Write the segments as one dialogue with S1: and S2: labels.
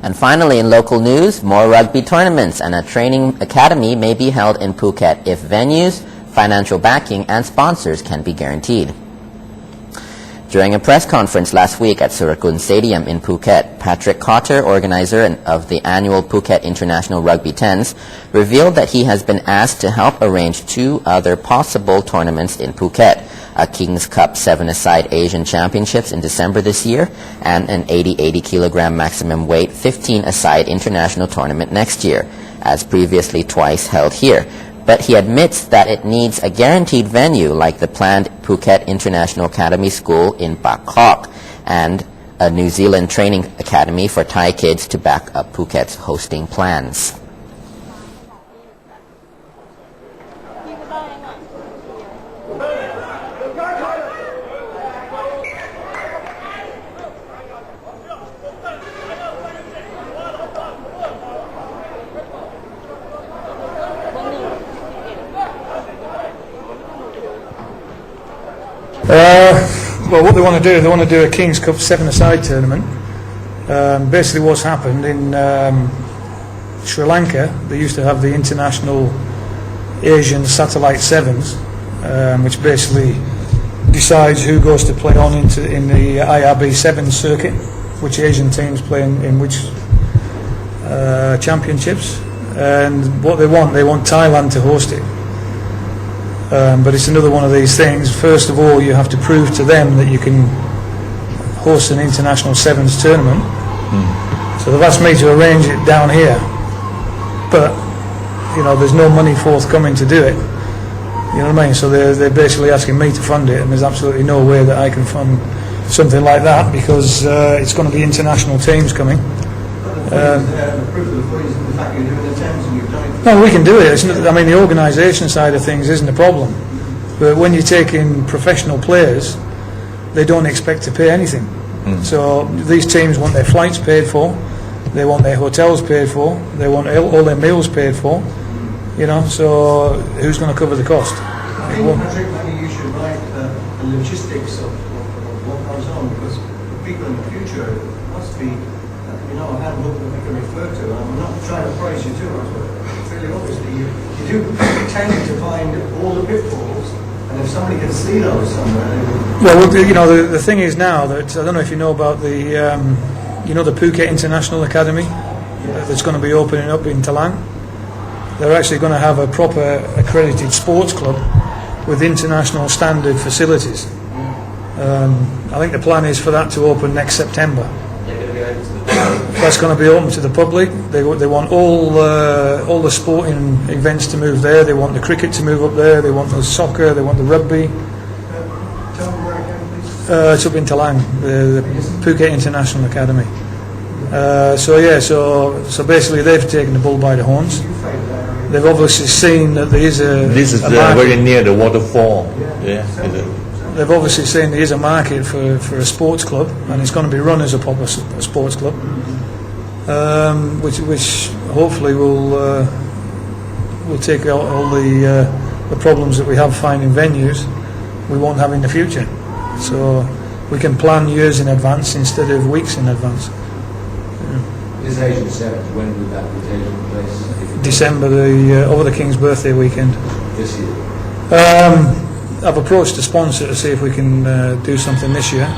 S1: And finally, in local news, more rugby tournaments and a training academy may be held in Phuket if venues, financial backing and sponsors can be guaranteed. During a press conference last week at Surakul Stadium in Phuket, Cotter, organizer of the annual Phuket International Rugby 10s, revealed that he has been asked to help arrange 2 other possible tournaments in Phuket, a King's Cup 7-a-side Asian Championships in December this year and an 80 kilogram maximum weight 15-a-side international tournament next year, as previously twice held here. But he admits that it needs a guaranteed venue like the planned Phuket International Academy School in Paklok and a New Zealand training academy for Thai kids to back up Phuket's hosting plans.
S2: Well, what they want to do a King's Cup 7-a-side tournament. Basically what's happened in Sri Lanka, they used to have the International Asian Satellite 7s, which basically decides who goes to play on in the IRB 7 circuit, which Asian teams play in which championships. And what they want Thailand to host it. But it's another one of these things. First of all, you have to prove to them that you can host an international 7s tournament. So they've asked me to arrange it down here, but there's no money forthcoming to do it. You know what I mean? So they're basically asking me to fund it, and there's absolutely no way that I can fund something like that because it's going to be international teams coming. No, we can do it. The organisation side of things isn't a problem. But when you're taking professional players, they don't expect to pay anything. So these teams want their flights paid for, they want their hotels paid for, they want all their meals paid for. So who's going to cover the cost?
S3: I think maybe you should write the logistics of what goes on, because for people in the future it must be a handbook that we can refer to. I'm not trying to praise you too much, but it's really obviously you do tend to find all the pitfalls, and if somebody can see those somewhere.
S2: Well, the thing is now that I don't know if you know about the the Phuket International Academy that's going to be opening up in Talang. They're actually going to have a proper accredited sports club with international standard facilities. I think the plan is for that to open next September. That's going to be open to the public. They want all the sporting events to move there. They want the cricket to move up there. They want the soccer. They want the rugby. It's up in Talang, the Phuket International Academy. So basically they've taken the bull by the horns. They've obviously seen that there is
S4: This is very near the waterfall. Yeah.
S2: They've obviously seen there is a market for a sports club, and it's going to be run as a proper sports club, which hopefully will take out all the problems that we have finding venues we won't have in the future. So we can plan years in advance instead of weeks in advance.
S5: This Asian 7th, when would that be taking place?
S2: December, over the King's birthday weekend.
S5: This year?
S2: I've approached the sponsor to see if we can do something this year,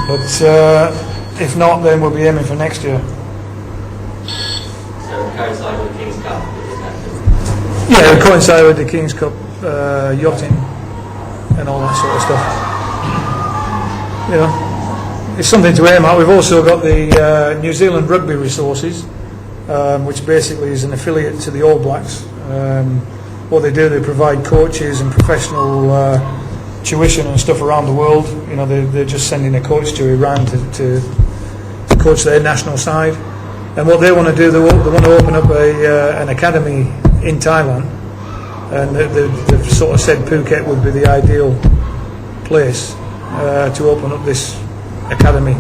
S2: but if not, then we'll be aiming for next year.
S6: So coincide with the King's Cup?
S2: Yeah, it'll coincide with the King's Cup yachting and all that sort of stuff. It's something to aim at. We've also got the New Zealand Rugby Resources, which basically is an affiliate to the All Blacks. What they do, they provide coaches and professional tuition and stuff around the world. They're just sending a coach to Iran to coach their national side. And what they want to do, they want to open up an academy in Thailand, and they've sort of said Phuket would be the ideal place to open up this academy.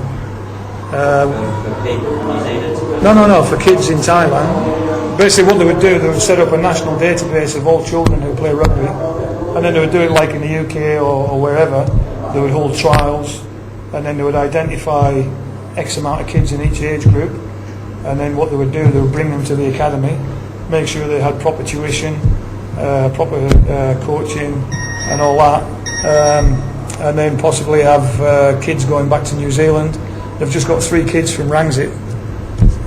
S2: No, for kids in Thailand. Basically what they would do, they would set up a national database of all children who play rugby, and then they would do it like in the UK or wherever. They would hold trials, and then they would identify X amount of kids in each age group, and then what they would do, they would bring them to the academy, make sure they had proper tuition, proper coaching and all that, and then possibly have kids going back to New Zealand. They've just got 3 kids from Rangsit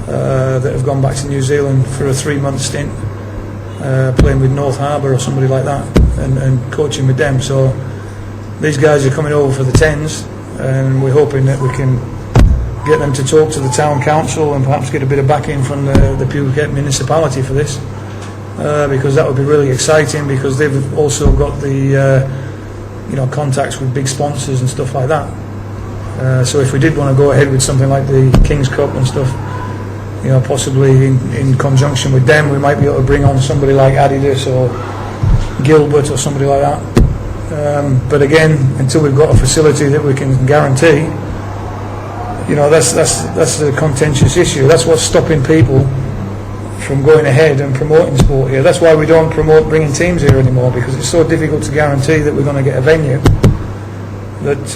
S2: that have gone back to New Zealand for a 3-month stint, playing with North Harbour or somebody like that, and coaching with them. So these guys are coming over for the 10s, and we're hoping that we can get them to talk to the town council and perhaps get a bit of backing from the Phuket municipality for this, because that would be really exciting, because they've also got the contacts with big sponsors and stuff like that. So if we did want to go ahead with something like the King's Cup and stuff, possibly in conjunction with them, we might be able to bring on somebody like Adidas or Gilbert or somebody like that. But again, until we've got a facility that we can guarantee, that's the contentious issue. That's what's stopping people from going ahead and promoting sport here. That's why we don't promote bringing teams here anymore, because it's so difficult to guarantee that we're going to get a venue that